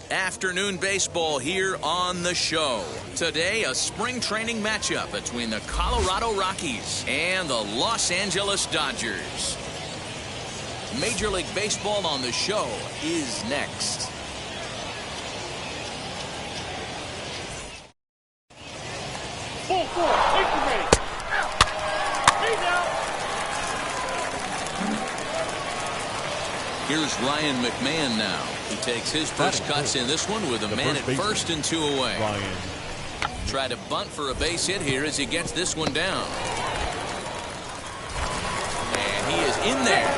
Afternoon baseball here on the show. Today, a spring training matchup between the Colorado Rockies and the Los Angeles Dodgers. Major League Baseball on the show is next. Full force, take the break. He's out. Here's Ryan McMahon now. He takes his first cuts in this one with a man at first and 2 away. Ryan. Try to bunt for a base hit here as he gets this one down. And he is in there.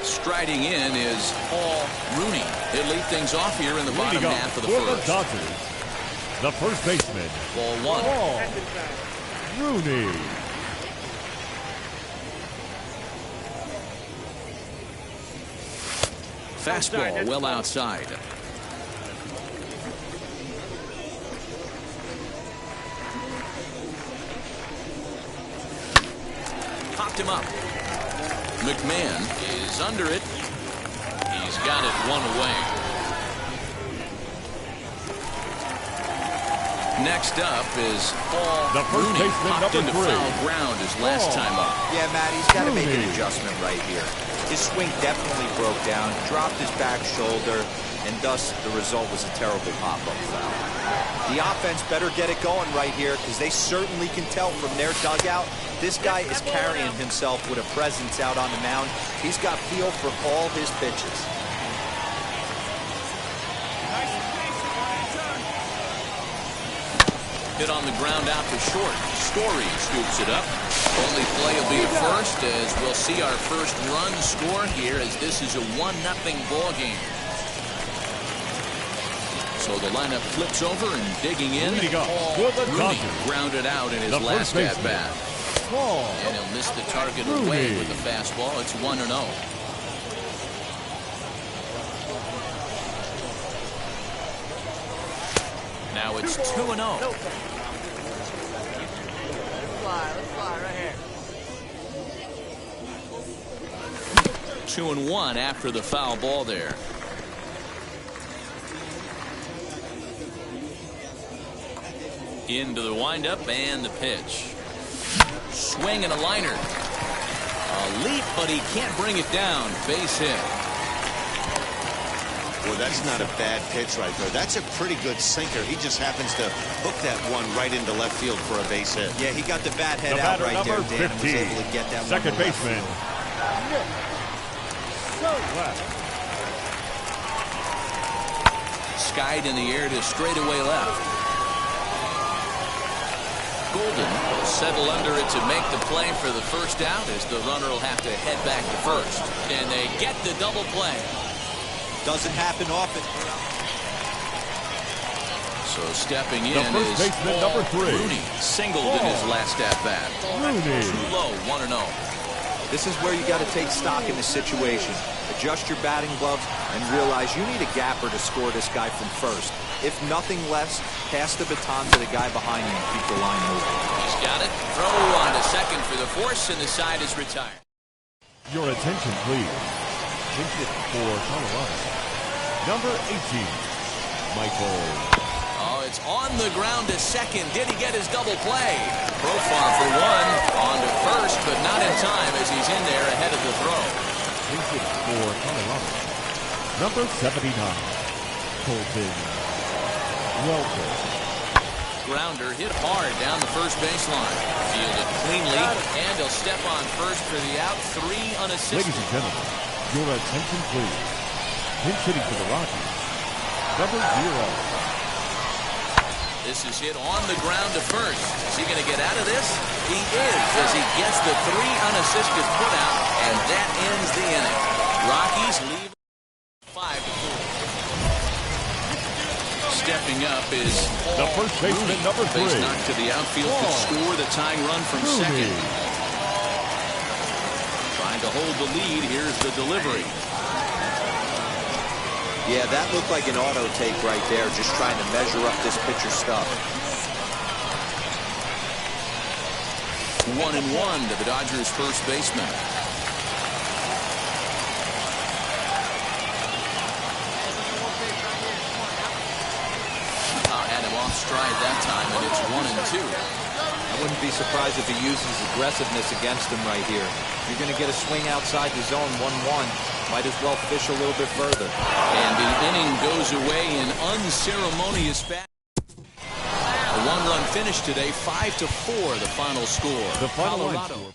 Striding in is Paul Rooney. He'll lead things off here in the bottom half of the first. The Dodgers, the first baseman. Ball 1. Paul Rooney. Fastball well outside. Popped him up. McMahon is under it. He's got it 1 away. Next up is Paul Rooney. Popped into foul ground his last time up. Yeah, Matt, he's got to make an adjustment right here. His swing definitely broke down, dropped his back shoulder, and thus the result was a terrible pop-up foul. The offense better get it going right here because they certainly can tell from their dugout this guy is carrying himself with a presence out on the mound. He's got feel for all his pitches. Hit on the ground out to short. Story scoops it up. Only play will be to first as we'll see our first run score here as this is a 1-0 ball game. So the lineup flips over and digging in. Paul Rooney grounded out in his last at-bat. And he'll miss the target away with the fastball. It's 1-0. Now it's 2-0. Let's fly right here. 2-1 after the foul ball there. Into the windup and the pitch. Swing and a liner. A leap, but he can't bring it down. Base hit. Well, that's not a bad pitch right there. That's a pretty good sinker. He just happens to hook that one right into left field for a base hit. Yeah, he got the bat head out right there, Dan, and was able to get that second one. Baseman. Skied in the air to straightaway left. Golden will settle under it to make the play for the first out as the runner will have to head back to first. And they get the double play. Doesn't happen often. So stepping in the first is baseman, Paul number 3. Rooney. Singled in his last at-bat. Too low, 1-0. This is where you got to take stock in the situation. Adjust your batting gloves and realize you need a gapper to score this guy from first. If nothing less, pass the baton to the guy behind you and keep the line moving. He's got it. Throw on to second for the force, and the side is retired. Your attention, please. Take it for Colorado. Number 18, Michael. Oh, it's on the ground to second. Did he get his double play? Profar for one. On to first, but not in time as he's in there ahead of the throw. Take it for Colorado. Number 79, Colton Welker. Grounder hit hard down the first baseline. Fielded cleanly, and he'll step on first for the out. 3 unassisted. Ladies and gentlemen, your attention, please. Pinch hitting for the Rockies. Number 0. This is hit on the ground to first. Is he going to get out of this? He is, as he gets the 3 unassisted putout, and that ends the inning. Rockies leave 5-4. Stepping up is The first baseman, number 3. Base knock to the outfield could score the tying run from second. Trying to hold the lead. Here's the delivery. Yeah, that looked like an auto take right there, just trying to measure up this pitcher's stuff. 1-1 to the Dodgers' first baseman. Had him off stride that time, and it's 1-2. I wouldn't be surprised if he uses aggressiveness against him right here. You're going to get a swing outside the zone, 1-1. Might as well fish a little bit further. And the inning goes away in unceremonious fashion. A 1-run finish today, 5-4, the final score. The final Colorado. score.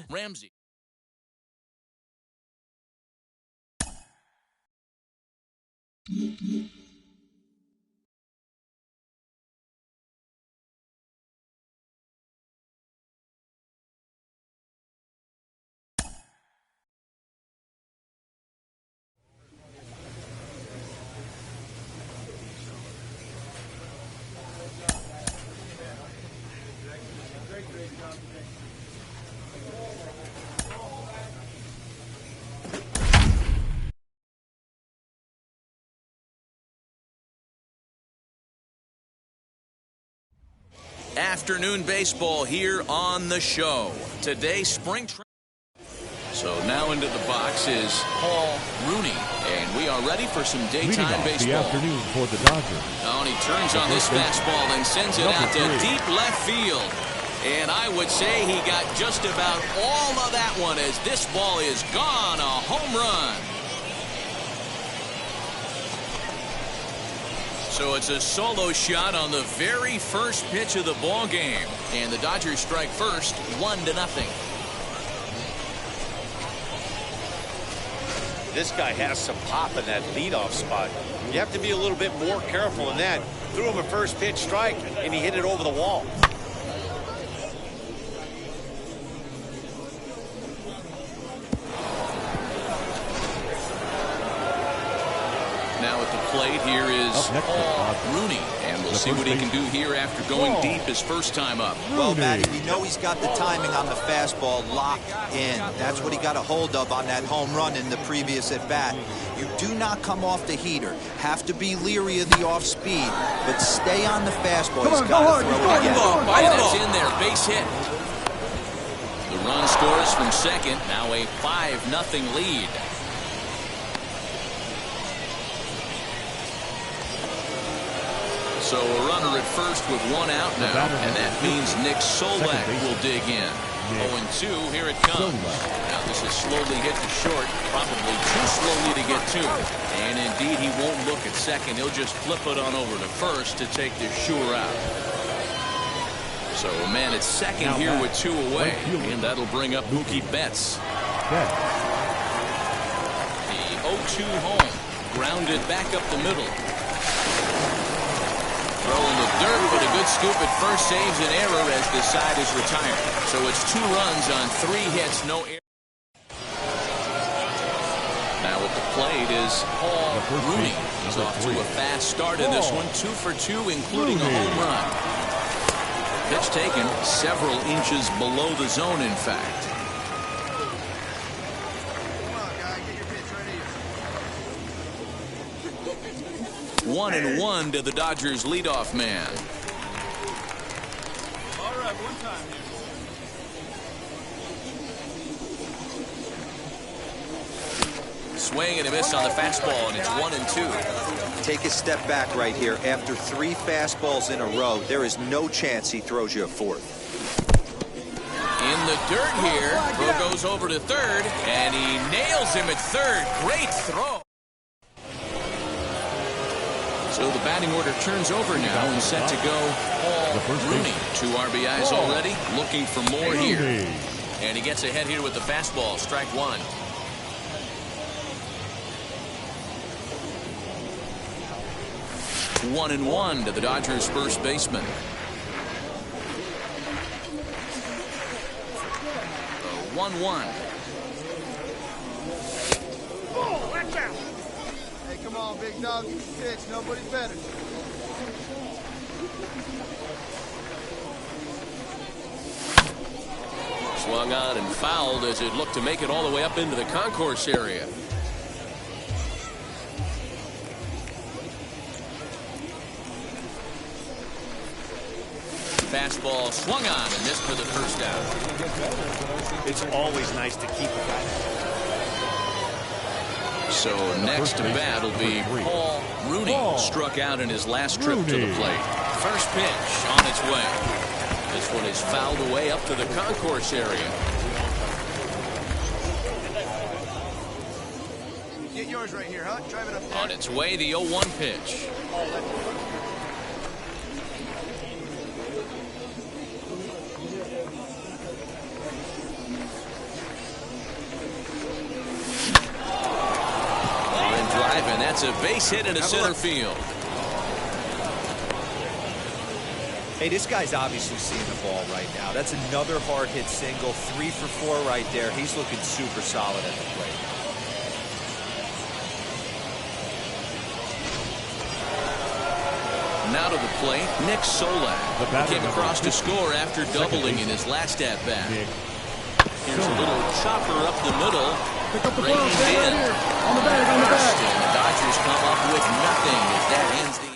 Ramsey. Afternoon baseball here on the show. Today, spring training. So now into the box is Paul Rooney, and we are ready for some daytime baseball. The afternoon for the Dodgers. Oh, and he turns on this fastball and sends it out to deep left field. And I would say he got just about all of that one, as this ball is gone, a home run. So it's a solo shot on the very first pitch of the ball game, and the Dodgers strike first, 1-0. This guy has some pop in that leadoff spot. You have to be a little bit more careful in that. Threw him a first pitch strike, and he hit it over the wall. Now at the plate here is Paul Rooney, and we'll see what he can do here after going deep his first time up. Well, Matty, we know he's got the timing on the fastball locked in. That's what he got a hold of on that home run in the previous at-bat. You do not come off the heater. Have to be leery of the off-speed, but stay on the fastball. He's got to throw it again. That's in there, base hit. The run scores from second, now a 5-0 lead. So a runner at first with 1 out now, and that means Nick Solak will dig in. 0-2, here it comes. Now this is slowly hit to short, probably too slowly to get to. And indeed, he won't look at second. He'll just flip it on over to first to take this sure out. So a man at second here with 2 away, and that'll bring up Mookie Betts. The 0-2 home, grounded back up the middle. Throwing the dirt, but a good scoop at first saves an error as the side is retired. So it's 2 runs on 3 hits, no error. Now at the plate is Paul Rooney. He's off to a fast start in this one, 2 for 2, including a home run. Pitch taken several inches below the zone, in fact. 1-1 to the Dodgers leadoff man. All right, one time here. Swing and a miss on the fastball, and it's 1-2. Take a step back right here. After 3 fastballs in a row, there is no chance he throws you a 4th. In the dirt here, throw goes over to third, and he nails him at third. Great throw. So the batting order turns over now and set to go Paul Rooney. 2 RBIs already, looking for more here. And he gets ahead here with the fastball, strike 1. 1-1 to the Dodgers' first baseman. The 1-1. Oh, watch out. Hey, come on, big dog. You can pitch. Nobody's better. Swung on and fouled as it looked to make it all the way up into the concourse area. Fastball swung on and missed for the first out. It's always nice to keep a guy. So next to bat will be Paul Rooney. Struck out in his last trip to the plate. First pitch on its way. This one is fouled away up to the concourse area. Get yours right here, huh? Drive it up there. On its way, the 0-1 pitch. Line drive, and that's a base hit into center field. Hey, this guy's obviously seeing the ball right now. That's another hard hit single. 3 for 4 right there. He's looking super solid at the plate. Now to the plate, Nick Solak came across to score after doubling in his last at-bat. Here's a little chopper up the middle. Pick up the Breaking ball. Stay right in. here. On the bag, on the First, bag. and the Dodgers come up with nothing as that ends the.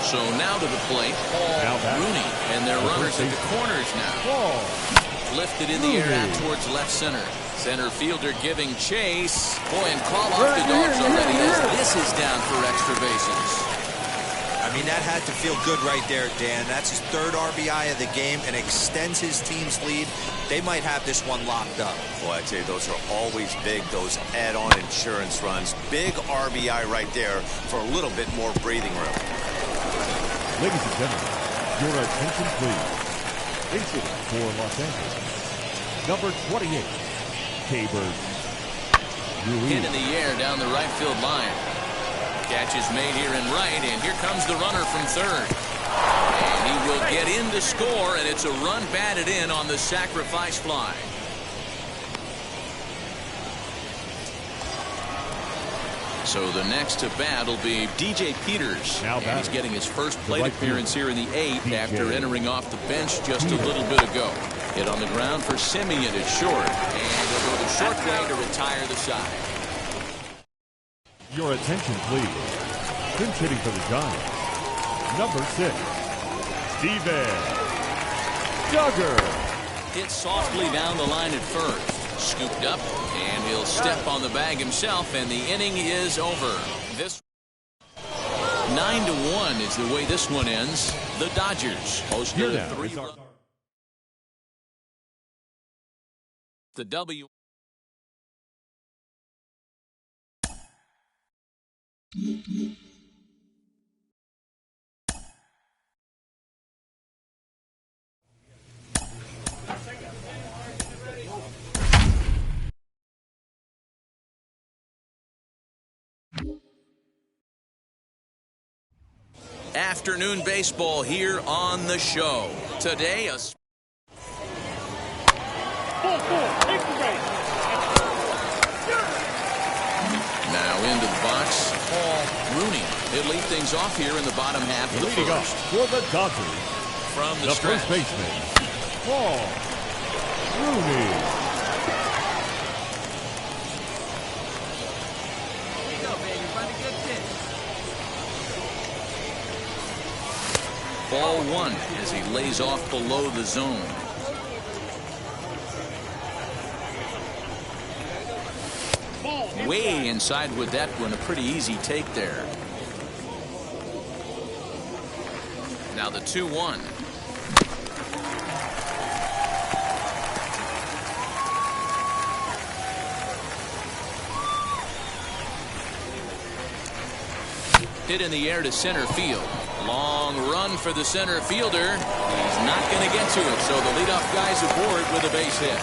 So now to the plate, Paul Rooney, and their runners at the corners now. Lifted in the air out towards left center. Center fielder giving chase. Boy, and call off the dogs already as this is down for extra bases. I mean, that had to feel good right there, Dan. That's his 3rd RBI of the game and extends his team's lead. They might have this one locked up. Boy, I'd say those are always big, those add-on insurance runs. Big RBI right there for a little bit more breathing room. Ladies and gentlemen, your attention please. Incident for Los Angeles. Number 28, K-Bird. Hit in the air down the right field line. Catch is made here in right, and here comes the runner from third. And he will get in to score, and it's a run batted in on the sacrifice fly. So the next to bat will be DJ Peters. Now and he's getting his first plate right appearance field. here in the 8th after entering off the bench just a little bit ago. Hit on the ground for Simeon is short. And he'll go the short way to retire the side. Your attention please. Pinch hitting for the Giants. Number 6, Steven Duggar. Hit softly down the line at first. Scooped up, and he'll step on the bag himself, and the inning is over. This 9-1 is the way this one ends. The Dodgers posted a 3-run. The W. Afternoon baseball here on the show. Today, a now into the box, Paul Rooney. He'll lead things off here in the bottom half of the Leading off first. for the Dodgers. From the The stretch. first baseman, Paul Rooney. Here you go, baby. Find a good pitch. Ball 1 as he lays off below the zone. Way inside with that one, a pretty easy take there. Now the 2-1. Hit in the air to center field. Long run for the center fielder. He's not going to get to it, so the leadoff guy's aboard with a base hit.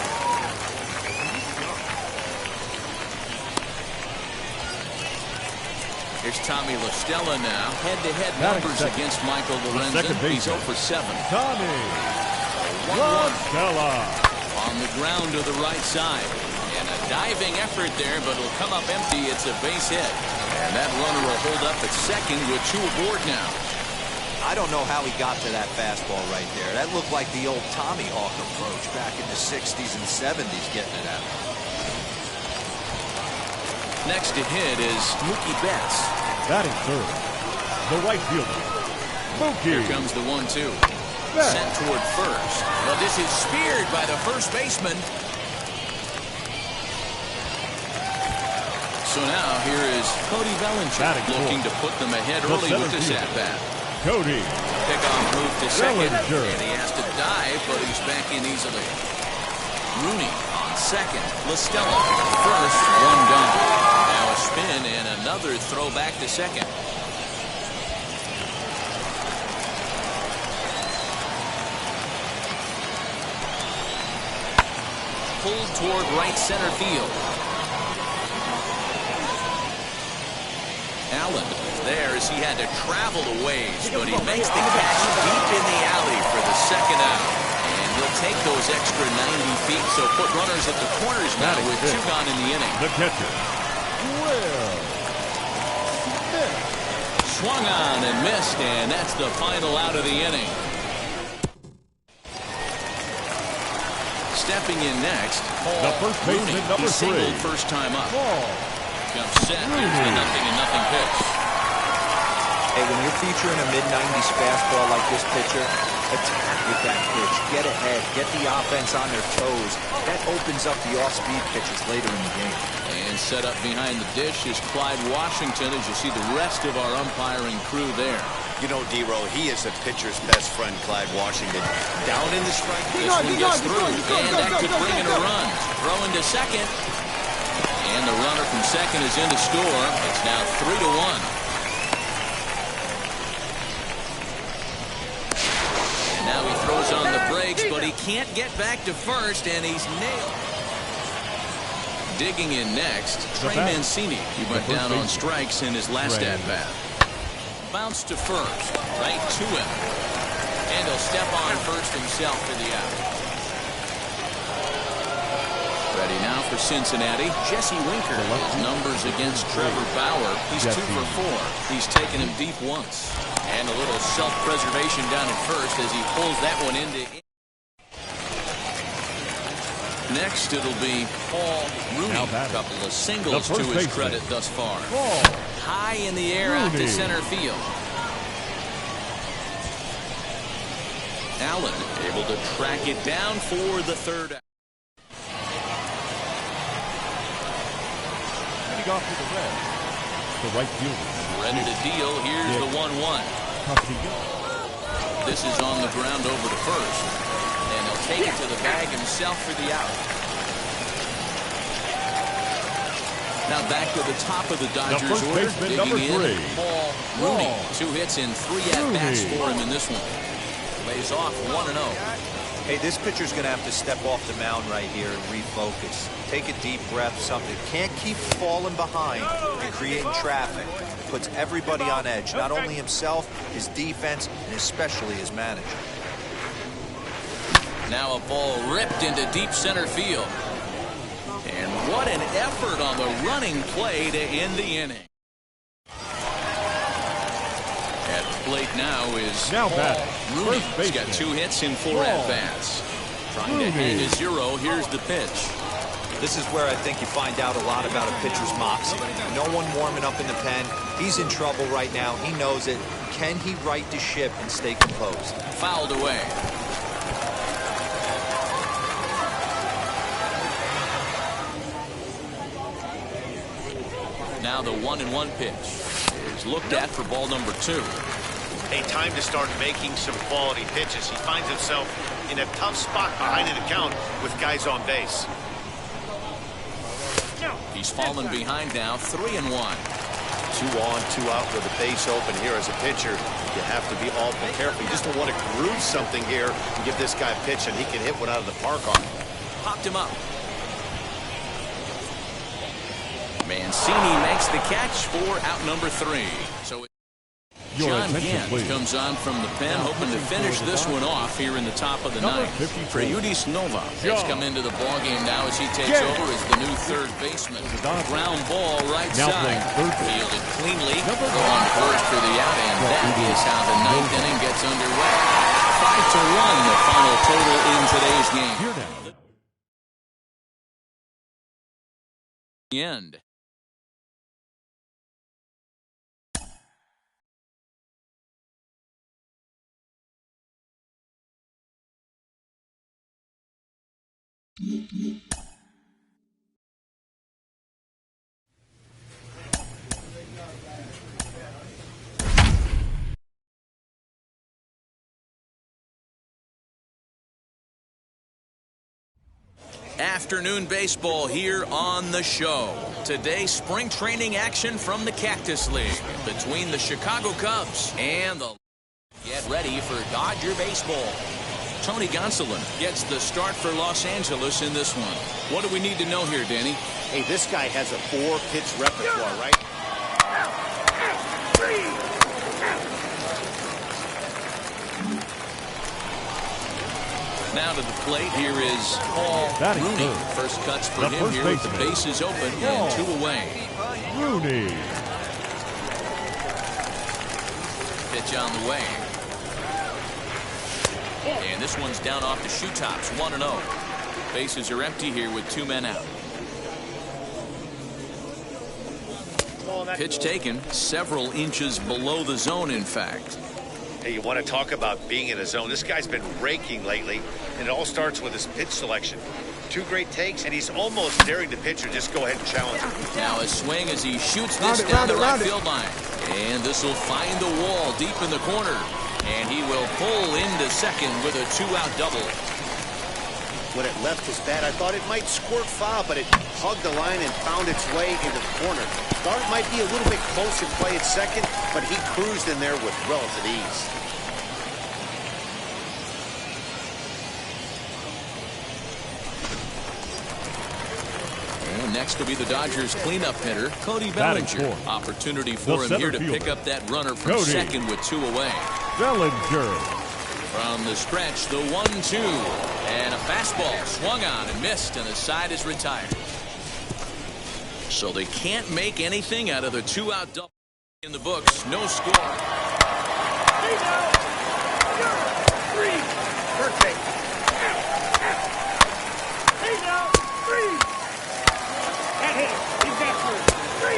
Here's Tommy La Stella now. Head-to-head numbers against Michael Lorenzen. He's 0 for 7. Tommy La Stella. On the ground to the right side. And a diving effort there, but it'll come up empty. It's a base hit. And that runner will hold up at second with 2 aboard now. I don't know how he got to that fastball right there. That looked like the old Tommy Hawk approach back in the 60s and 70s getting it out. Next to hit is Mookie Betts. Batting third, the right fielder, Mookie. Here comes the 1-2. Sent toward first. Well, this is speared by the first baseman. So now here is Cody Bellinger looking to put them ahead early with this at-bat. Cody. Pickoff move to second. Bellinger. And he has to dive, but he's back in easily. Rooney on second. La Stella first. 1 down. Now a spin and another throw back to second. Pulled toward right center field. Allen there as he had to travel a ways, but he makes the catch deep in the alley for the second out. And he'll take those extra 90 feet, so put runners at the corners now with 2 gone in the inning. The catcher, Will Smith. Swung on and missed, and that's the final out of the inning. Stepping in next, The first baseman, Rooney. number He singled 3. first time up. Paul. Comes set. Here's the 0-0 pitch. Hey, when you're featuring a mid-90s fastball like this pitcher, attack with that pitch. Get ahead. Get the offense on their toes. That opens up the off-speed pitches later in the game. And set up behind the dish is Clyde Washington as you see the rest of our umpiring crew there. You know, D-Row, he is a pitcher's best friend, Clyde Washington. Down in the strike. This one gets through, and that could bring in a run. Throwing to second. And the runner from second is in to score. It's now 3-1. And now he throws on the brakes, but he can't get back to first, and he's nailed. Digging in next, Trey Mancini. He went down on strikes in his last at-bat. Bounce to first, right to him. And he'll step on first himself for the out. Ready now for Cincinnati. Jesse Winker. His numbers against Trevor Bauer. He's 2 for 4. He's taken him deep once. And a little self-preservation down at first as he pulls that one into. Next, it'll be Paul Rooney. A couple of singles to his credit thus far. High in the air out to center field. Allen able to track it down for the third out. Off to the red. The right fielder. Ready to deal. Here's the 1-1. This is on the ground over to first. And he'll take it to the bag himself for the out. Now back to the top of the Dodgers order. Digging in, Paul Rooney. 2 hits and 3 at-bats for him in this one. Lays off 1-0. Hey, this pitcher's going to have to step off the mound right here and refocus. Take a deep breath, something. Can't keep falling behind and creating traffic. It puts everybody on edge, not only himself, his defense, and especially his manager. Now a ball ripped into deep center field. And what an effort on the running play to end the inning. At the plate now is Paul Rooney. He's got 2 hits in 4 at-bats. Trying to hang a 0. Here's the pitch. This is where I think you find out a lot about a pitcher's moxie. No one warming up in the pen. He's in trouble right now. He knows it. Can he right the ship and stay composed? Fouled away. Now the 1-1 pitch is looked at for ball number 2. Hey, time to start making some quality pitches. He finds himself in a tough spot behind an account with guys on base. He's fallen behind now, 3-1. 2 on, 2 out with the base open here as a pitcher. You have to be awful careful. You just don't want to groove something here and give this guy a pitch and he can hit one out of the park on. Popped him up. Mancini makes the catch for out number 3. So John Gant comes on from the pen, hoping to finish this one off here in the top of the ninth. Preyudis Nova has come into the ballgame now as he takes over as the new third baseman. Ground ball right side. Fielded cleanly. Throw on first for the out, and that is how the ninth inning gets underway. 5-1 the final total in today's game. The end. Afternoon baseball here on the show. Today, spring training action from the Cactus League between the Chicago Cubs and the... Get ready for Dodger baseball. Tony Gonsolin gets the start for Los Angeles in this one. What do we need to know here, Danny? Hey, this guy has a 4-pitch repertoire, right? Now to the plate, here is Paul Rooney. First cuts for him here with the bases open and 2 away. Rooney. Pitch on the way. And this one's down off the shoe tops, 1-0. Bases are empty here with 2 men out. Pitch taken several inches below the zone, in fact. Hey, you want to talk about being in a zone? This guy's been raking lately, and it all starts with his pitch selection. 2 great takes, and he's almost daring the pitcher just go ahead and challenge him. Now a swing as he shoots this down the right field line. And this will find the wall deep in the corner. And he will pull into second with a 2-out double. When it left his bat, I thought it might squirt foul, but it hugged the line and found its way into the corner. Thought it might be a little bit close in play at second, but he cruised in there with relative ease. And next will be the Dodgers cleanup hitter, Cody Bellinger. Opportunity for him here to pick up that runner from second with 2 away. Bellinger. From the stretch, the 1-2. And a fastball swung on and missed, and the side is retired. So they can't make anything out of the 2-out double in the books. No score. Perfect. That hit him. He's got 3.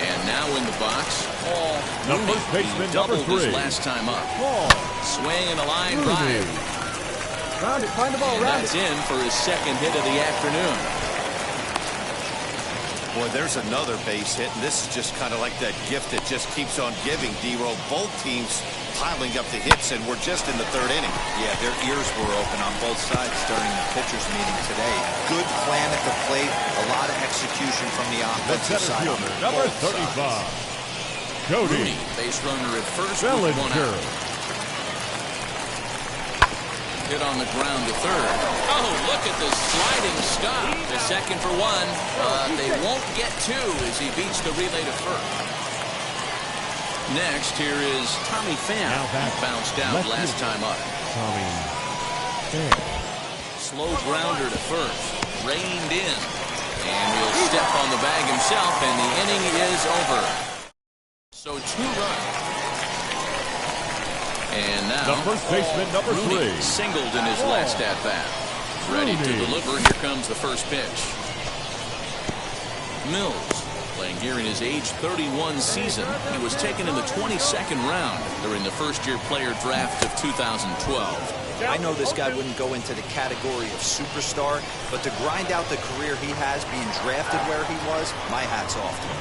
And now in the box, Paul Rooney. First baseman, Doubled number 3. his last time up. Paul. Swing and a line Rooney. drive. Round it. Find the ball. And Round that's it. in for his second hit of the afternoon. Boy, there's another base hit, and this is just kind of like that gift that just keeps on giving, D-Row. Both teams piling up the hits, and we're just in the 3rd inning. Yeah, their ears were open on both sides during the pitchers' meeting today. Good plan at the plate, a lot of execution from the offensive side. Number 35. Cody. Rooney, base runner at first with 1 Bellinger. out. Hit on the ground to third. Oh, look at the sliding stop. The second for 1. They won't get 2 as he beats the relay to first. Next, here is Tommy Pham. Bounced out last time up. Tommy Pham. Slow grounder to first. Reined in. And he'll step on the bag himself, and the inning is over. So 2 runs. And now, The first baseman, number Rooney 3. singled in his last at-bat. Ready to deliver. Here comes the first pitch. Mills, playing here in his age 31 season. He was taken in the 22nd round during the first-year player draft of 2012. I know this guy wouldn't go into the category of superstar, but to grind out the career he has being drafted where he was, my hat's off to him.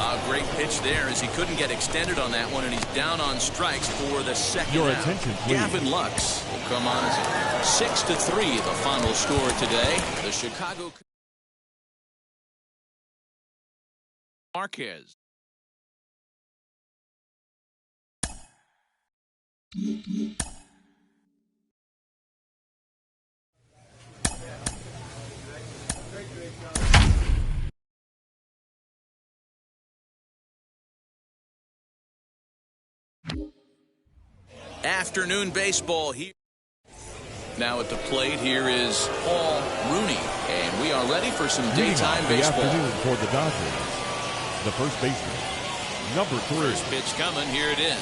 A great pitch there as he couldn't get extended on that one, and he's down on strikes for the second Your out. attention, please. Gavin Lux will come on as 6-3 the final score today. The Chicago Marquez. afternoon baseball here. Now at the plate, here is Paul Rooney, and we are ready for some daytime baseball. The afternoon for the Dodgers. The first baseman, number 3. First pitch coming, here it is.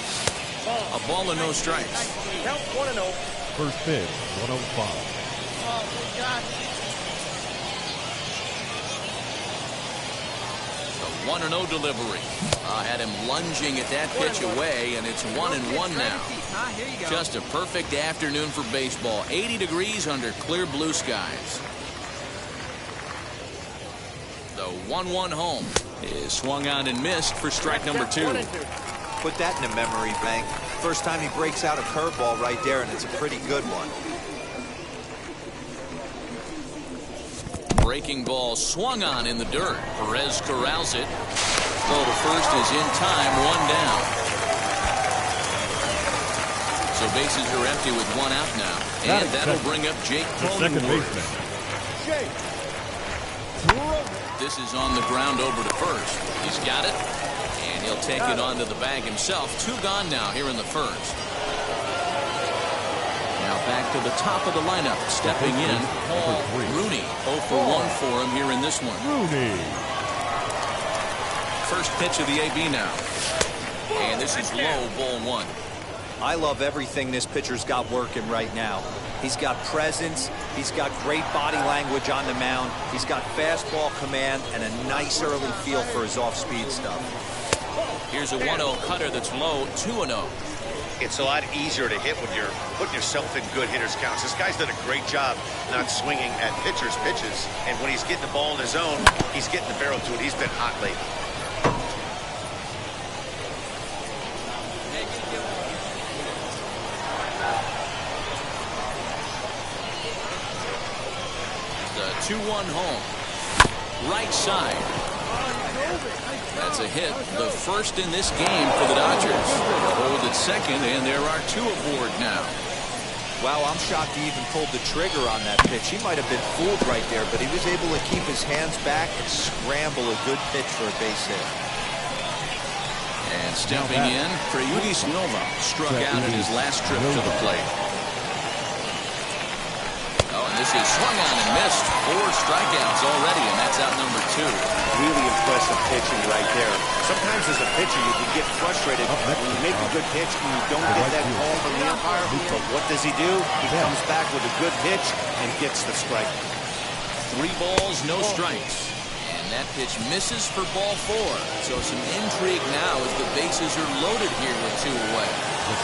A ball and no strikes. Count 1-0. First pitch, 105. Oh, God. The 1-0 delivery. Had him lunging at that pitch away, and it's 1-1 now. Just a perfect afternoon for baseball. 80 degrees under clear blue skies. The 1-1 home is swung on and missed for strike number 2. Put that in a memory bank. First time he breaks out a curveball right there, and it's a pretty good one. Breaking ball swung on in the dirt. Perez corrals it. Throw to first is in time, 1 down. So bases are empty with 1 out now. And that'll bring up Jake Cronenworth. This is on the ground over to first. He's got it. And he'll take it onto the bag himself. 2 gone now here in the first. Now back to the top of the lineup. Stepping in, Paul Rooney. 0 for 1 for him here in this one. Rooney. First pitch of the AB now. And this is low, ball 1. I love everything this pitcher's got working right now. He's got presence. He's got great body language on the mound. He's got fastball command and a nice early feel for his off-speed stuff. Here's a 1-0 cutter that's low, 2-0. It's a lot easier to hit when you're putting yourself in good hitters' counts. This guy's done a great job not swinging at pitchers' pitches. And when he's getting the ball in his zone, he's getting the barrel to it. He's been hot lately. The 2-1 home. Right side. That's a hit, the first in this game for the Dodgers. They'll hold at second, and there are 2 aboard now. Wow, I'm shocked he even pulled the trigger on that pitch. He might have been fooled right there, but he was able to keep his hands back and scramble a good pitch for a base hit. And stepping in, Freudius Nova struck out in his last trip to the plate. Oh, and this is swung on and missed. 4 strikeouts already, and that's out number 2. Really impressive pitching right there. Sometimes as a pitcher, you can get frustrated when you make a good pitch and you don't get that call from the umpire. But what does he do? He comes back with a good pitch and gets the strike. 3 balls, no strikes. And that pitch misses for ball 4. So some intrigue now as the bases are loaded here with 2 away. So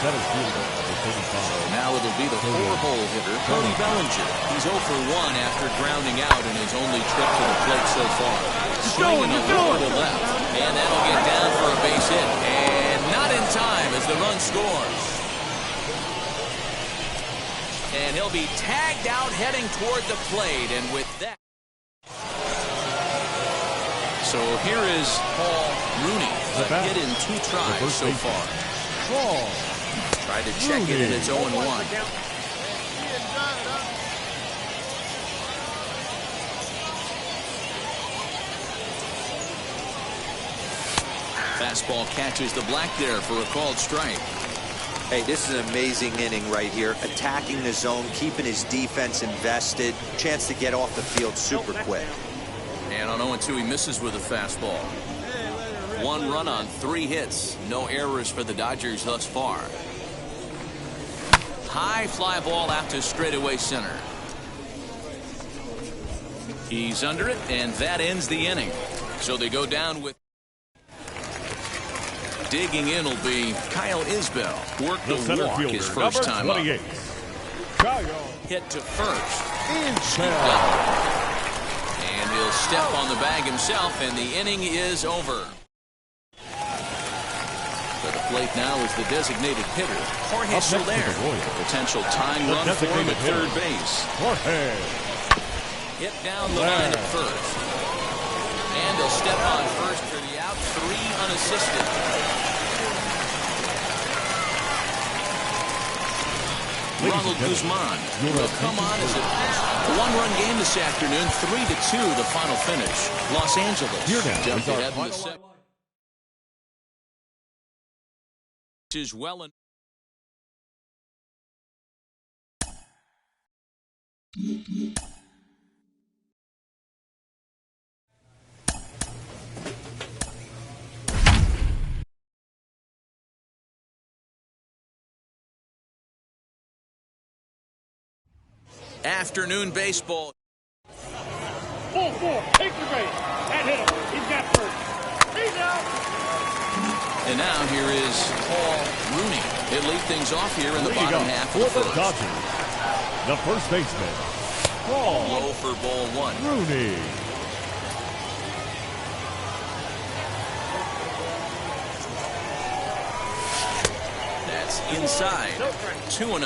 now it'll be the 4-hole hitter, Cody Bellinger. He's 0 for 1 after grounding out in his only trip to the plate so far. Swinging a little to left, and that'll get down for a base hit. And not in time as the run scores. And he'll be tagged out heading toward the plate, and with that. So here is Paul Rooney, a hit in 2 tries so far. Tried to check it, and it's 0-1. Fastball catches the black there for a called strike. Hey, this is an amazing inning right here. Attacking the zone, keeping his defense invested. Chance to get off the field super quick. And on 0-2, he misses with a fastball. 1 run on 3 hits. No errors for the Dodgers thus far. High fly ball out to straightaway center. He's under it, and that ends the inning. So they go down with. Digging in will be Kyle Isbell. Worked the walk his first time up. Hit to first. And he'll step on the bag himself, and the inning is over. To the plate now is the designated hitter, Jorge Soler. Potential tying run for him at third base. Hit down the line at first. And he'll step on first for the out. 3 unassisted. Ronald Guzman will come on as a 1-run game this afternoon. 3-2 the final finish. Los Angeles jumped ahead in the second. Is well. Afternoon baseball. Full four. Take the base. That hit him. He's got first. He's out. And now here is Paul Rooney. He'll lead things off here in the Leading bottom up half for of the the first. Dodgers, the first baseman, Paul Low for ball one. Rooney. That's inside. 2-0.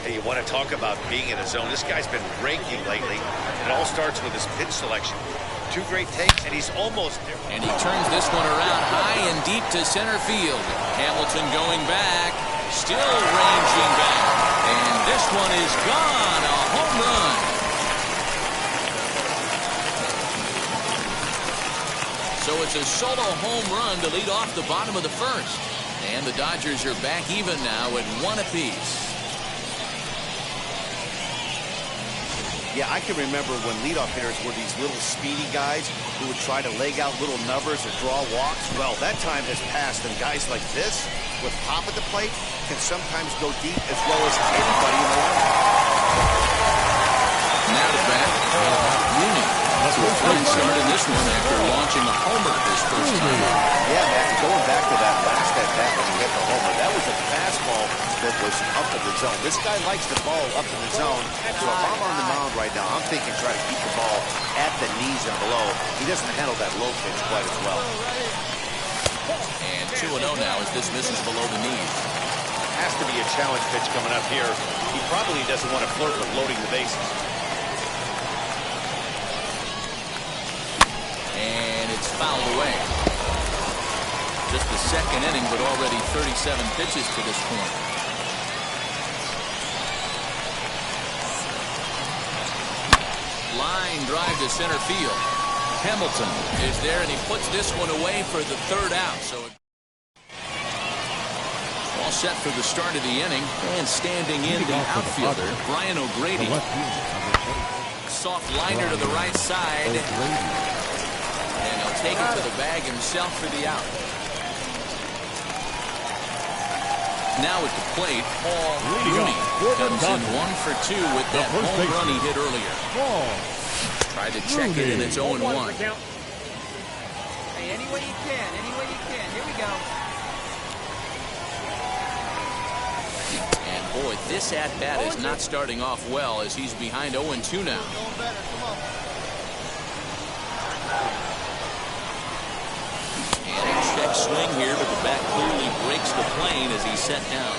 Hey, you want to talk about being in a zone? This guy's been raking lately. It all starts with his pitch selection. Two great takes, and he's almost there. And he turns this one around high and deep to center field. Hamilton going back, still ranging back. And this one is gone, a home run. So it's a solo home run to lead off the bottom of the first. And the Dodgers are back even now at 1 apiece. Yeah, I can remember when leadoff hitters were these little speedy guys who would try to leg out little numbers or draw walks. Well, that time has passed, and guys like this, with pop at the plate, can sometimes go deep as well as anybody in the lineup. Now to bat, Rooney. To a fine start in this one after launching a homer his first time. Yeah, man, going back to that last at-bat when he hit the homer, that was a fastball that was up in the zone. This guy likes the ball up in the zone, so if I'm on the mound right now, I'm thinking try to keep the ball at the knees and below. He doesn't handle that low pitch quite as well. And 2-0 now as this misses below the knees. Has to be a challenge pitch coming up here. He probably doesn't want to flirt with loading the bases. And it's fouled away. Just the second inning, but already 37 pitches to this point. Line drive to center field. Hamilton is there, and he puts this one away for the third out. So all set for the start of the inning. And standing in the outfielder, Brian O'Grady. Soft liner to the right side. And he'll take it to the bag himself for the out. Now at the plate, Paul Rooney comes in 1 for 2 with that home run he hit earlier. Tried to check it, and it's 0-1. Hey, any way you can, any way you can. Here we go. And boy, this at-bat is not starting off well as he's behind 0-2 now. And a check swing here, but the bat clearly breaks the plane as he's set down.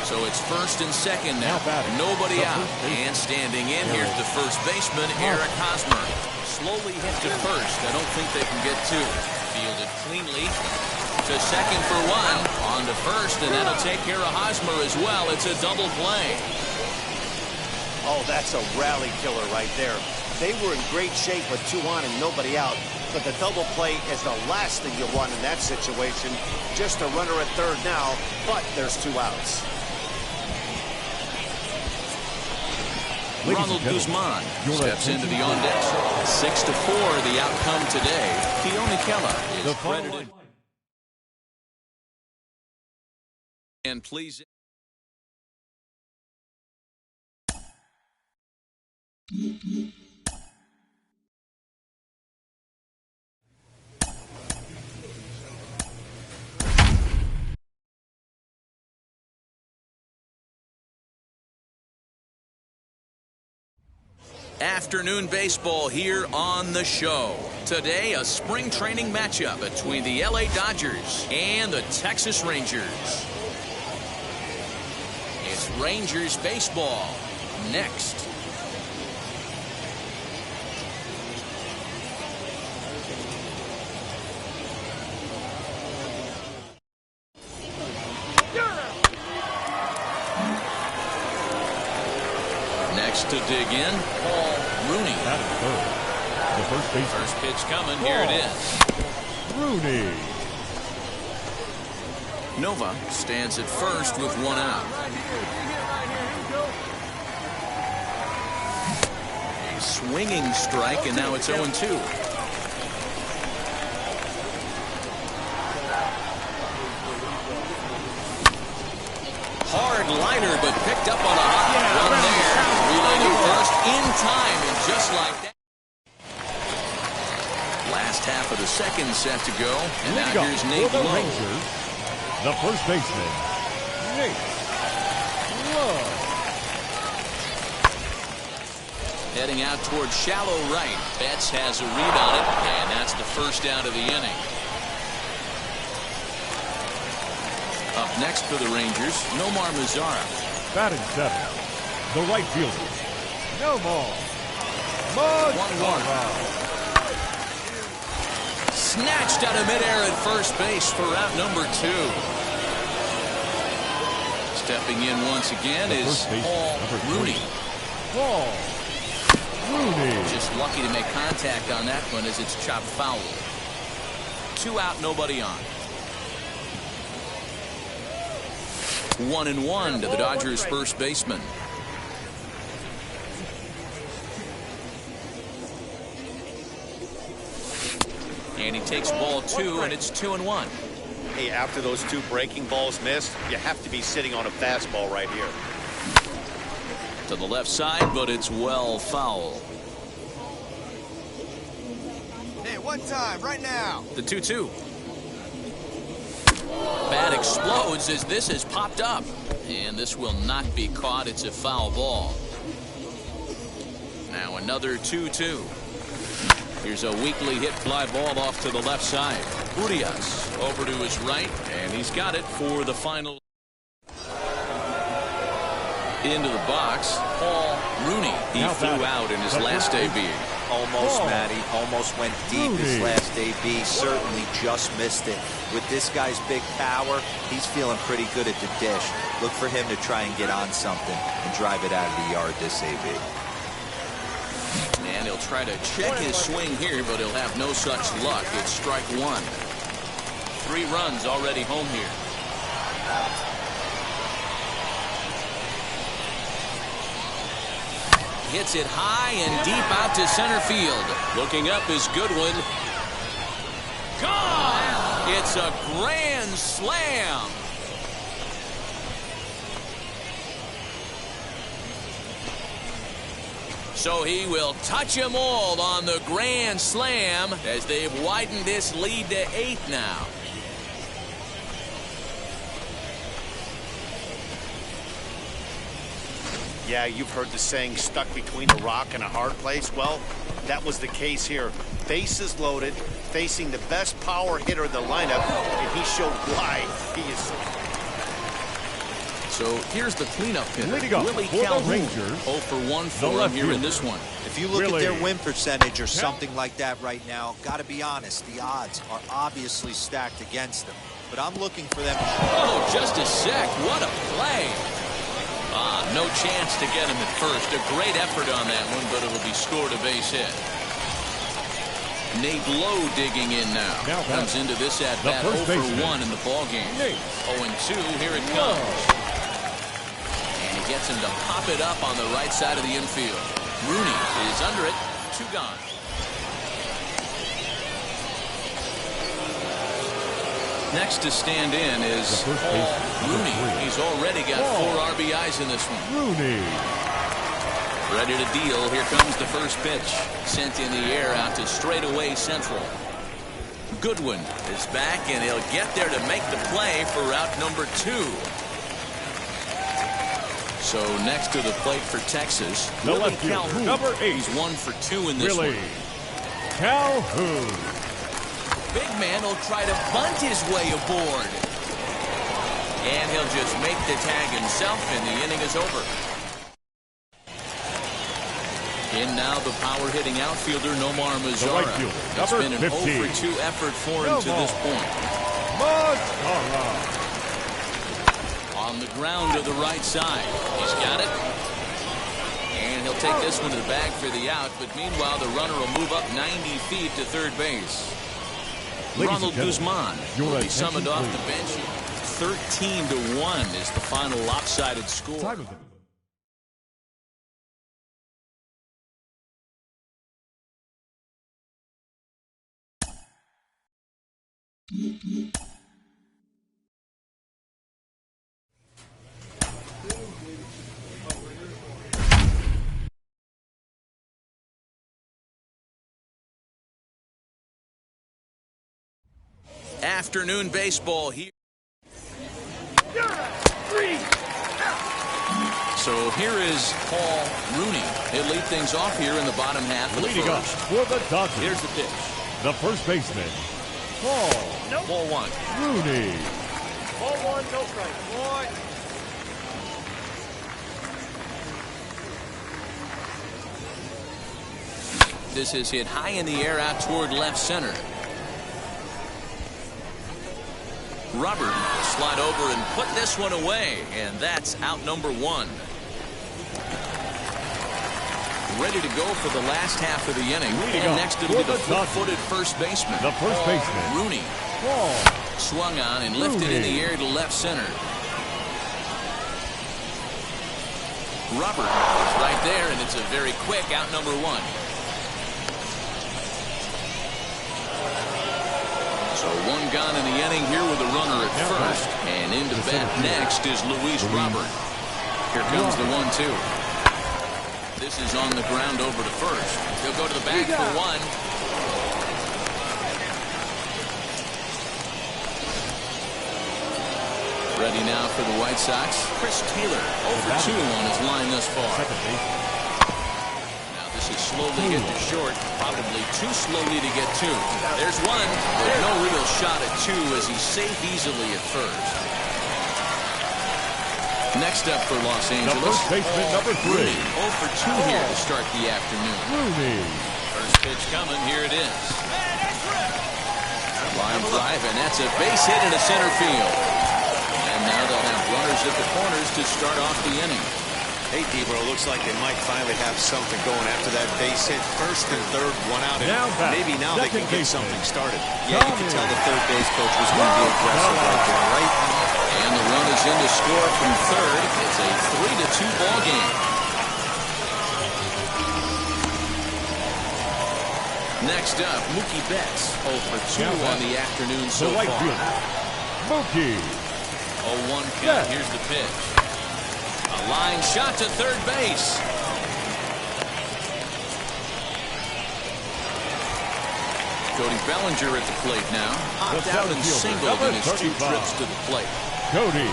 So it's first and second now. Nobody out. And standing in, here's the first baseman, Eric Hosmer. Slowly hit to first. I don't think they can get two. Fielded cleanly to second for one. On to first, and that'll take care of Hosmer as well. It's a double play. Oh, that's a rally killer right there. They were in great shape with 2 on and nobody out. But the double play is the last thing you want in that situation. Just a runner at third now, but there's 2 outs. Ronald Guzman steps into the on-deck. 6-4, the outcome today. Keone Kela is credited. And please. Afternoon baseball here on the show. Today, a spring training matchup between the LA Dodgers and the Texas Rangers. It's Rangers baseball next. Next to dig in, Paul Rooney. The first baseman. First pitch coming. Here it is. Rooney. Nova stands at first with 1 out. swinging strike, and now it's 0-2. Hard liner, but picked up on a hot run there. Relay to first in time, and just like that. Last half of the second set to go, and now here's Nate Lowe. Rangers, the first baseman, Nate Lowe. Heading out towards shallow right. Betts has a read on it, and that's the first out of the inning. Up next for the Rangers, Nomar Mazara. Batting seven, the right fielder, Nomar Mazara. Snatched out of midair at first base for out number 2. Stepping in once again is Paul Rooney. Paul Rooney. Just lucky to make contact on that one as it's chopped foul. 2 out, nobody on. 1-1 to the Dodgers first baseman. And he takes ball 2, and it's 2-1. Hey, after those 2 breaking balls missed, you have to be sitting on a fastball right here. To the left side, but it's well foul. Hey, one time, right now. The 2-2. Bat explodes as this has popped up. And this will not be caught. It's a foul ball. Now another 2-2. Here's a weakly hit fly ball off to the left side. Urias over to his right, and he's got it for the final. Into the box, Paul Rooney. He flew out in his last AB. Almost, Matty. Almost went deep his last AB. Certainly just missed it. With this guy's big power, he's feeling pretty good at the dish. Look for him to try and get on something and drive it out of the yard this AB. And he'll try to check his swing here, but he'll have no such luck. It's strike 1. 3 runs already home here. Hits it high and deep out to center field. Looking up is Goodwin. Gone! It's a grand slam. So he will touch them all on the grand slam as they've widened this lead to 8 now. Yeah, you've heard the saying, stuck between a rock and a hard place. Well, that was the case here. Bases loaded, facing the best power hitter in the lineup, and he showed why he is so... So here's the cleanup hitter, Willie Calhoun. Rangers, 0 for 1 for him here in this one. If you look at their win percentage or something like that right now, got to be honest, the odds are obviously stacked against them. But I'm looking for them. Oh, just a sec. What a play. No chance to get him at first. A great effort on that one, but it'll be scored a base hit. Nate Lowe digging in now. Comes into this at-bat 0 for 1 in the ballgame. 0-2, here it comes. And he gets him to pop it up on the right side of the infield. Rooney is under it. 2 gone. Next to stand in is Paul Rooney. He's already got 4 RBIs in this one. Rooney. Ready to deal. Here comes the first pitch. Sent in the air out to straightaway central. Goodwin is back, and he'll get there to make the play for route number 2. So next to the plate for Texas, Willie Calhoun. Number 8. He's 1 for 2 in this one. Calhoun. Big man will try to bunt his way aboard. And he'll just make the tag himself, and the inning is over. In now the power-hitting outfielder, Nomar Mazara. It's been an 0 for 2 effort for him to this point. Mazara. On the ground to the right side. He's got it. And he'll take this one to the bag for the out, but meanwhile the runner will move up 90 feet to third base. Ronald Guzman will be summoned off the bench. 13-1 is the final lopsided score. Afternoon baseball here. So here is Paul Rooney. He'll lead things off here in the bottom half of the Leading up first. for the Dodgers. Here's the pitch. The first baseman, Paul Ball one. Rooney. Ball one, no strike. Boy. This is hit high in the air out toward left center. Robert slide over and put this one away, and that's out number one. Ready to go for the last half of the inning. And next it'll be the fleet-footed first baseman. The first baseman, Rooney. Paul Swung on and lifted in the air to left center. Robert is right there, and it's a very quick out number one. So one gone in the inning here with a runner at first. And into bat next is Luis Robert. Here comes the 1-2. This is on the ground over to first. He'll go to the bag for one. Ready now for the White Sox. Chris Taylor, 0 for 2 on his line thus far. Now this is slowly get to short. Probably too slowly to get two. There's one. There's no real shot at two as he's safe easily at first. Next up for Los Angeles, the first baseman, number 3. Rooney, 0 for 2 here to start the afternoon. Rooney. First pitch coming. Here it is. Line drive, and that's a base hit into center field. And now they'll have runners at the corners to start off the inning. Hey, Debro, looks like they might finally have something going after that base hit. First and third, one out. Now Maybe now they can get something started. Yeah, you can tell the third base coach was going to be aggressive right there, right? And the run is in to score from third. It's a 3-2 ball game. Next up, Mookie Betts, 0 for 2 on the afternoon so The right far. fielder, Mookie. 0-1 count. Here's the pitch. A line shot to third base. Cody Bellinger at the plate now. Hopped out and singled in his 2 trips to the plate. Cody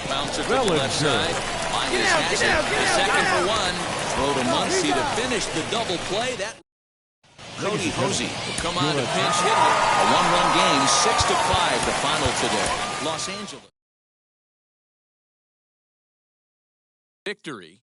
Bouncer to the left side. Minus has it. The second for one. Throw to Muncy to finish the double play. That Cody Hosey will come on to pinch hit. A 1-run game, 6-5 the final today. Los Angeles. Victory.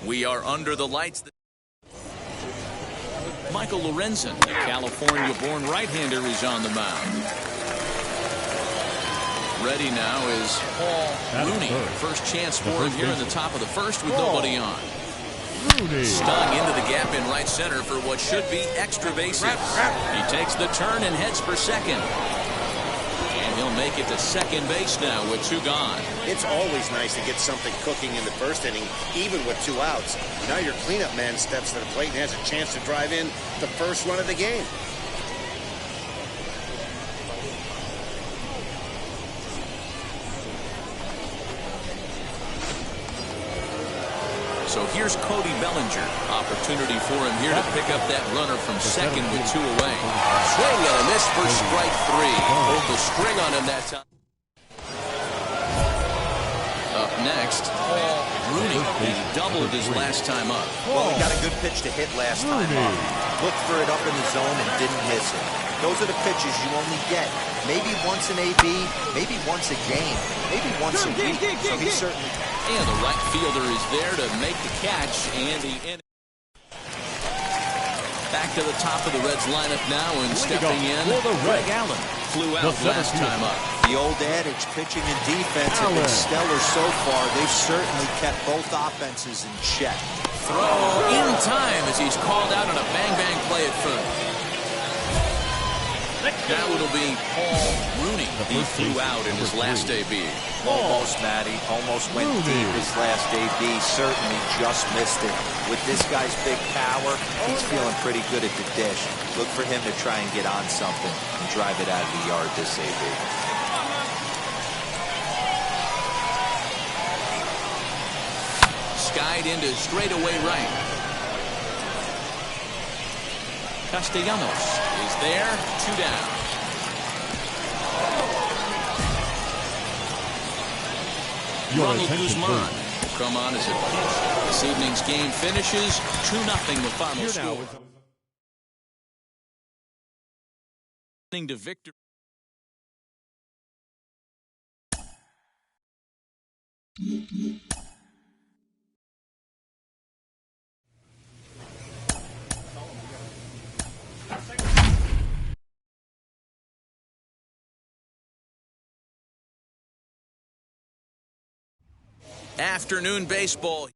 We are under the lights. Michael Lorenzen, the California-born right-hander, is on the mound. Ready now is Paul Rooney. First chance for him here in the top of the first with nobody on. Rooney. Stung into the gap in right center for what should be extra bases. He takes the turn and heads for second. And he'll make it to second base now with 2 gone. It's always nice to get something cooking in the first inning, even with 2 outs. Now your cleanup man steps to the plate and has a chance to drive in the first run of the game. So here's Cody Bellinger. Opportunity for him here to pick up that runner from second with 2 away. Swing and a miss for strike 3. Pulled the string on him that time. Up next, Paul Rooney. He doubled his last time up. Well, he got a good pitch to hit last time up. Looked for it up in the zone and didn't miss it. Those are the pitches you only get. Maybe once an AB, maybe once a game, maybe once a week. So he certainly... And the right fielder is there to make the catch, and the inning. Back to the top of the Reds lineup now, and stepping in, Greg Allen. flew out last time up. The old adage, pitching and defense have been stellar so far. They've certainly kept both offenses in check. Throw in time as he's called out on a bang-bang play at first. Now it'll be Paul Rooney. He flew out in his last AB. Almost, Matty. Almost went deep his last AB. Certainly just missed it. With this guy's big power, he's feeling pretty good at the dish. Look for him to try and get on something and drive it out of the yard this AB. Skied into straightaway right. Castellanos is there, 2 down. Ronald Guzman will come on as a pitch. This evening's game finishes 2-0 the final score. To victory. Afternoon baseball.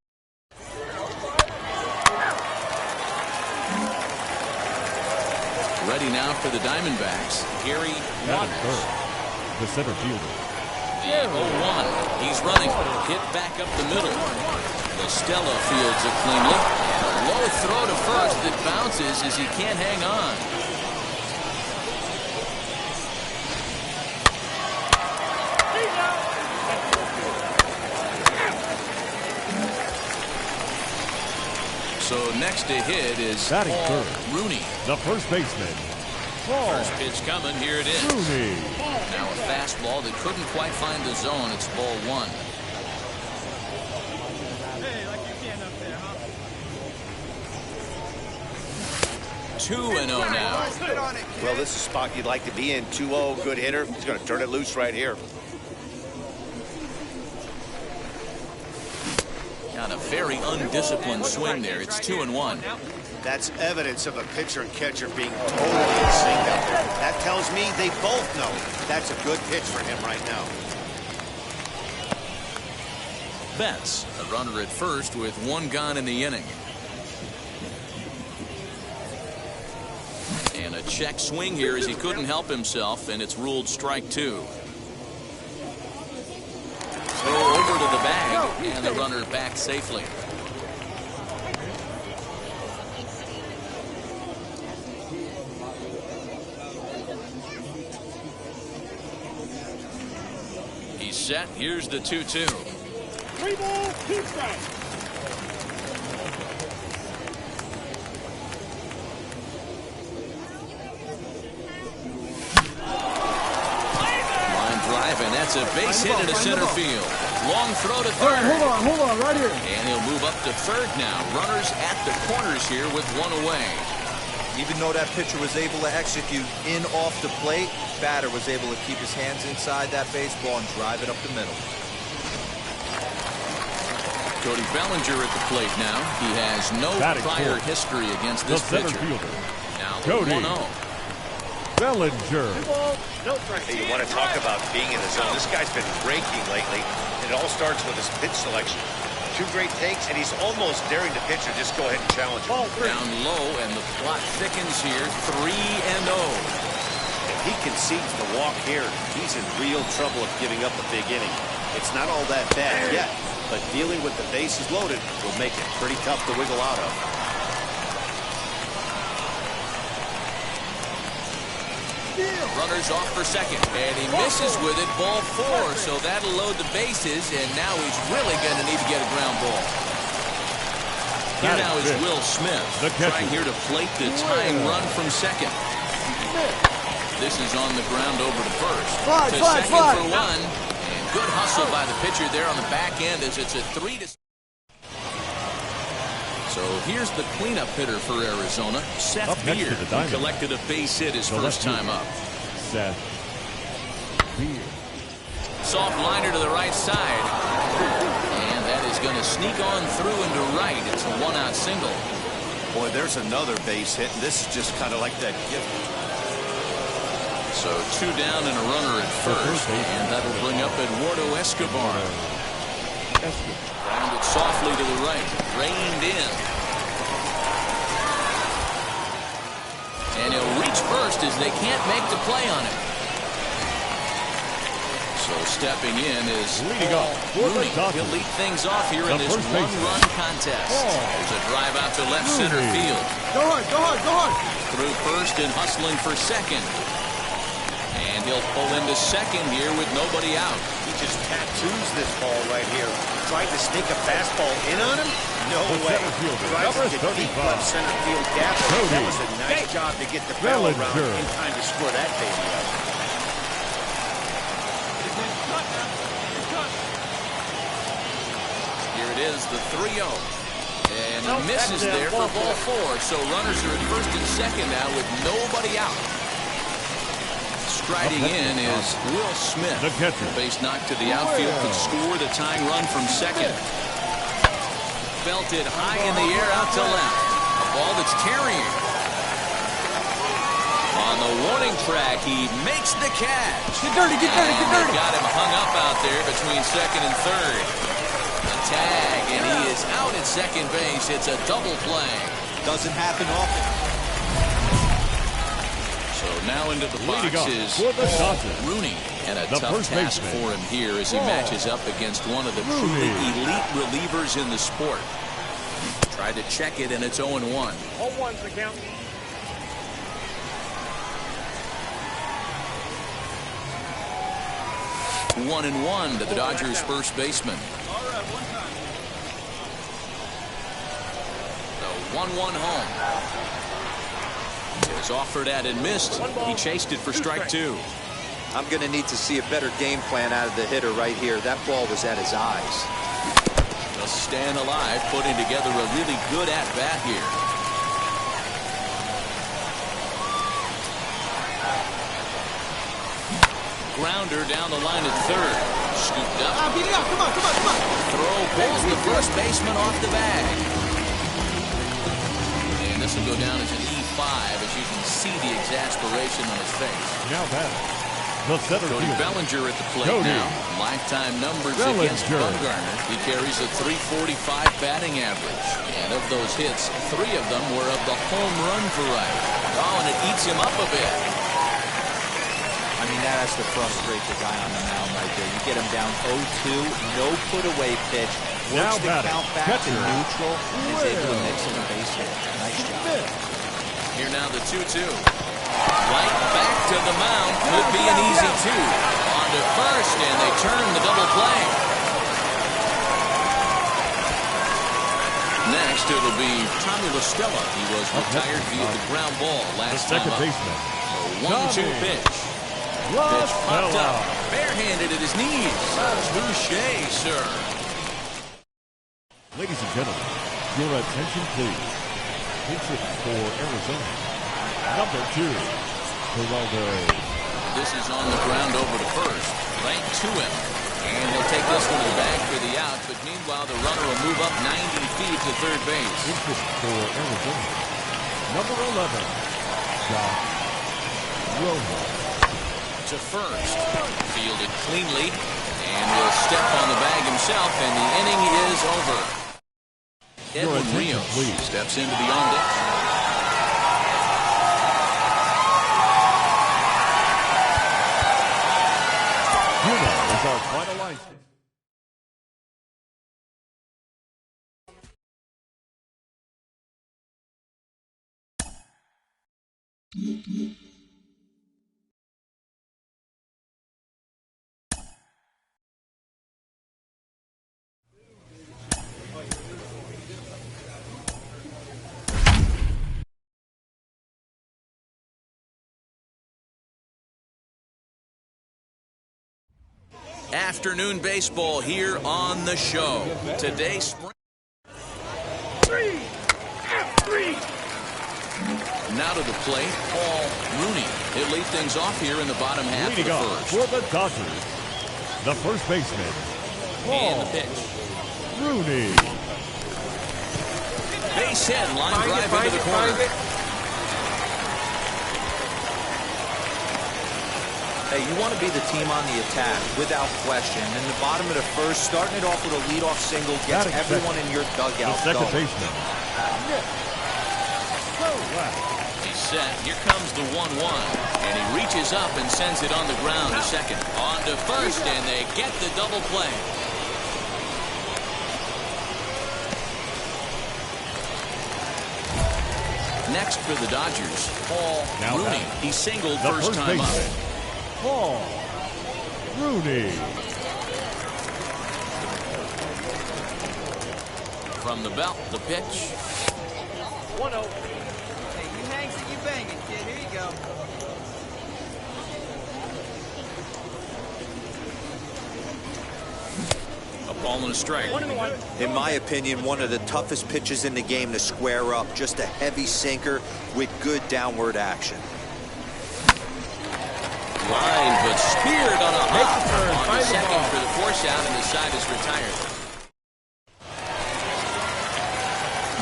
Ready now for the Diamondbacks. Gary Waters, the center fielder. The 0-1. He's running. Hit back up the middle. Stella fields it cleanly. Low throw to first that bounces as he can't hang on. So next to hit is Paul Rooney, the first baseman. First pitch coming. Here it is. Rooney. Now a fastball that couldn't quite find the zone. It's ball 1. Hey, like you can up there, huh? 2-0 now. Well, this is a spot you'd like to be in. 2-0, good hitter. He's going to turn it loose right here. Got a very undisciplined swing there. It's 2-1. That's evidence of a pitcher and catcher being totally in sync out there. That tells me they both know that's a good pitch for him right now. Betts, a runner at first with 1 gone in the inning. And a check swing here as he couldn't help himself, and it's ruled strike 2. Throw over to the bag, and the runner back safely. He's set. Here's the 2-2. 3 balls, 2 strikes. And that's a base hit into center field. Long throw to third. Hold on, right here. And he'll move up to third now. Runners at the corners here with 1 away. Even though that pitcher was able to execute in off the plate, batter was able to keep his hands inside that baseball and drive it up the middle. Cody Bellinger at the plate now. He has no prior history against this pitcher. Now Cody 1-0. Bellinger. Hey, you want to talk about being in the zone. This guy's been breaking lately, and it all starts with his pitch selection. 2 great takes, and he's almost daring the pitcher. Just go ahead and challenge him. Down low, and the plot thickens here. 3-0. If he concedes the walk here, he's in real trouble of giving up a big inning. It's not all that bad yet, but dealing with the bases loaded will make it pretty tough to wiggle out of. Runners off for second, and he misses with it. Ball 4, so that'll load the bases, and now he's really going to need to get a ground ball. Here now is Will Smith, trying here to plate the tying run from second. This is on the ground over to first. To second for 1, and good hustle by the pitcher there on the back end as it's a 3-0. So here's the cleanup hitter for Arizona, Seth Beer, who collected a base hit his first time up. Seth Beer. Soft liner to the right side. And that is going to sneak on through into right. It's a 1-out single. Boy, there's another base hit, and this is just kind of like that gift. So 2 down and a runner at first, and that'll bring up Eduardo Escobar. Grounded softly to the right, reined in. And he'll reach first as they can't make the play on him. So stepping in is Rooney. He'll lead things off here in this one-run contest. There's a drive out to left center field. Go hard, go hard, go hard. Through first and hustling for second. And he'll pull into second here with nobody out. He just tattoos this ball right here. Tried to sneak a fastball in on him? No way. Tries to get deep left center field gap. That was a nice job to get the barrel around in time to score that baby out. Here it is, the 3-0. And he misses there for ball 4. So runners are at first and second now with nobody out. Striding in is Will Smith. The catcher. Base knock to the outfield could score the tying run from second. Belted high in the air out to left. A ball that's carrying. On the warning track, he makes the catch. Get dirty, get dirty, get dirty. Got him hung up out there between second and third. A tag, and he is out at second base. It's a double play. Doesn't happen often. So now into the box is Rooney. And a tough task for him here as he matches up against one of the truly elite relievers in the sport. Tried to check it, and it's 0-1. 0-1's the count. One and one to the Dodgers' first baseman. The 1-1 home. It was offered at and missed. He chased it for strike 2. I'm going to need to see a better game plan out of the hitter right here. That ball was at his eyes. Just staying alive, putting together a really good at-bat here. Grounder down the line at third. Scooped up. Come on, come on, come on. Throw pulls the first baseman off the bag. And this will go down as an E5 as you can see the exasperation on his face. Now batting. The center Cody fielder. Bellinger at the plate now. Lifetime numbers against Bumgarner. He carries a .345 batting average. And of those hits, 3 of them were of the home run variety. Oh, and it eats him up a bit. I mean, that has to frustrate the guy on the mound right there. You get him down 0-2, no put-away pitch. Works the count back to neutral and is able to mix in a base hit. Nice job. Here now the 2-2. Right back to the mound. Could be an easy 2. On to first, and they turn the double play. Next, it'll be Tommy La Stella. He was retired via the ground ball last time up. Baseman. A 1-2 pitch. Pitch popped up. Barehanded at his knees. Touché, sir. Ladies and gentlemen, your attention please. Pitch it for Arizona. Number 2, Geraldo. This is on the ground over to first. Right to him. And he'll take this one to the bag for the out. But meanwhile, the runner will move up 90 feet to third base. Pitch it for Arizona. Number 11, Josh Romo. To first. Fielded cleanly. And will step on the bag himself. And the inning is over. Edwin Rios steps into the on-deck. Is our final line. Afternoon baseball here on the show. Today, spring. 3. Now to the plate, Paul Rooney. He'll lead things off here in the bottom half of the first. For the Dodgers, the first baseman, And Paul the pitch. Rooney. Base hit, line drive into the corner. Hey, you want to be the team on the attack, without question. In the bottom of the first, starting it off with a leadoff single gets everyone in your dugout the second going. baseman. He's set. Here comes the 1-1. And he reaches up and sends it on the ground to second. On to first, and they get the double play. Next for the Dodgers, Paul Rooney. He singled first time up. Paul Rooney. From the belt, the pitch. 1-0. Hey, you hangs it, you bang it, kid. Here you go. A ball and a strike. 1-1. In my opinion, one of the toughest pitches in the game to square up. Just a heavy sinker with good downward action. Line, but speared on a hop. On the second for the force out, and the side is retired.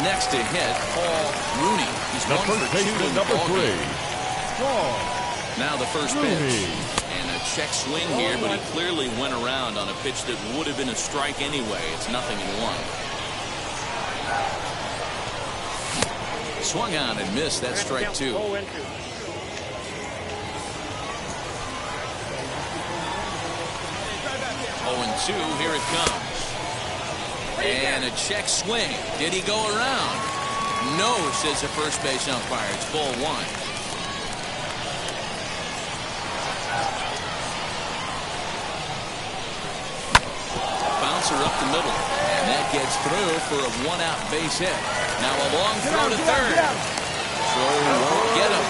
Next to hit, Paul Rooney. He's The 1 for 2 in the number ball 3. game. Paul Now the first Rooney. pitch. And a check swing here, but he clearly went around on a pitch that would have been a strike anyway. It's 0-1. Swung on and missed. That's strike 2. 0-2. 0-2, here it comes. And a check swing. Did he go around? No, says the first base umpire. It's ball 1. Bouncer up the middle. And that gets through for a 1-out base hit. Now a long throw to third. Throw won't get him.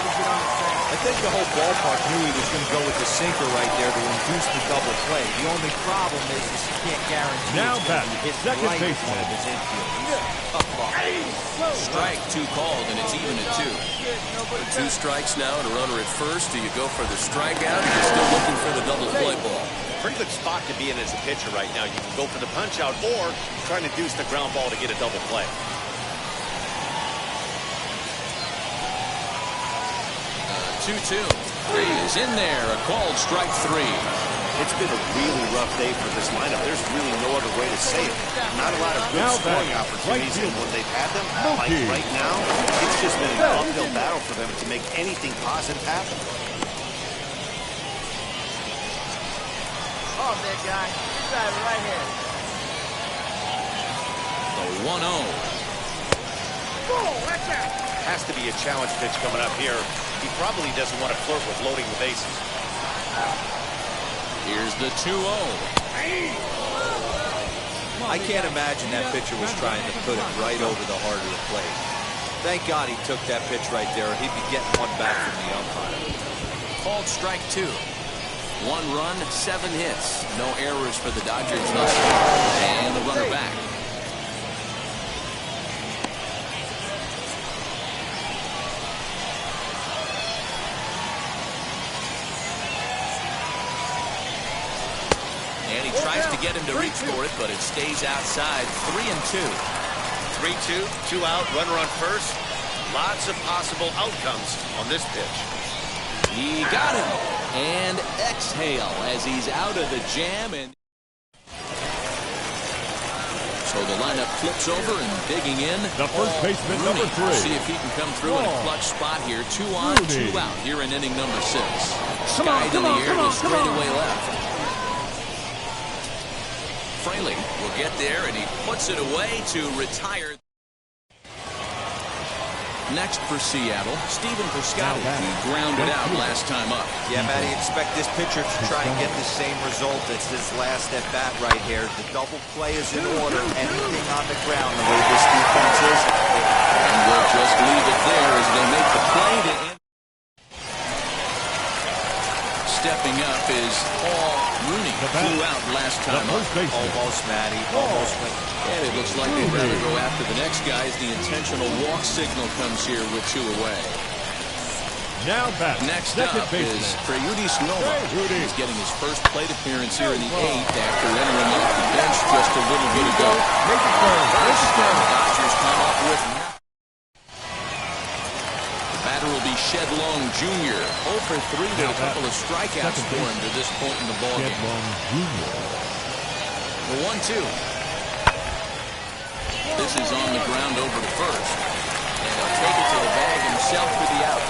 I think the whole ballpark knew he was going to go with the sinker right there to induce the double play. The only problem is he can't guarantee Now it's back, going to hit second right in baseman. one of his infield. Tough ball. Strike 2 called, and it's even at 2. With 2 strikes now and a runner at first. Do you go for the strikeout, or you're still looking for the double play ball? Pretty good spot to be in as a pitcher right now. You can go for the punch out or try and induce the ground ball to get a double play. 2-2. Is in there. A called strike 3. It's been a really rough day for this lineup. There's really no other way to say it. Not a lot of good Now scoring back, opportunities, right and when they've had them, Mookie. like right now, it's just been an uphill battle for them to make anything positive happen. Oh, big guy. You got it right here. The 1-0. Has to be a challenge pitch coming up here. He probably doesn't want to flirt with loading the bases. Here's the 2-0. I can't imagine that pitcher was trying to put it right over the heart of the plate. Thank God he took that pitch right there. He'd be getting one back from the umpire. Called strike 2. 1 run, 7 hits. No errors for the Dodgers thus far. And the runner back. And he tries to get him to reach for it, but it stays outside. 3-2. 3-2, 2 out, runner on first. Lots of possible outcomes on this pitch. He got him. And exhale as he's out of the jam. And so the lineup flips over and digging in. The first baseman, number 3. See if he can come through in a clutch spot here. 2 on, 2 out here in inning number 6. Skied in the air to straightaway left. Fraley will get there, and he puts it away to retire. Next for Seattle, Stephen Piscotty, who grounded out last time up. Yeah, Matty, expect this pitcher to try and get the same result as his last at-bat right here. The double play is in order. Anything on the ground, the way this defense is. And we'll just leave it there as they make the play to end. Stepping up is Paul Rooney, flew out last time up. Almost, Matty. Almost went. And it looks like they'd rather go after the next guy as the intentional walk signal comes here with 2 away. Now back. Next second up baseman. is Preyudis Nova. Preyudis. He's getting his first plate appearance here in the 8th after entering off the bench just a little bit ago. The Dodgers come up with the batter will be shed low Long Jr. 0 for 3 with a couple of strikeouts for him to this point in the ballgame. Jed Long Jr. The 1-2. This is on the ground over to first. And he'll take it to the bag himself for the out.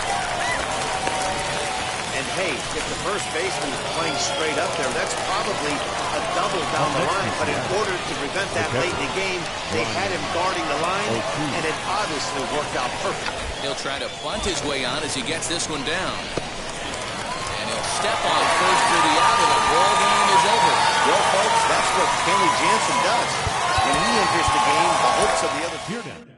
And hey, if the first baseman is playing straight up there, that's probably a double down the line. But in order to prevent that late in the game, they had him guarding the line, and it obviously worked out perfect. He'll try to bunt his way on as he gets this one down. And he'll step on first for the out, and the ball game is over. Well, folks, that's what Kenny Jansen does. When he enters the game, the hopes of the other... Here now.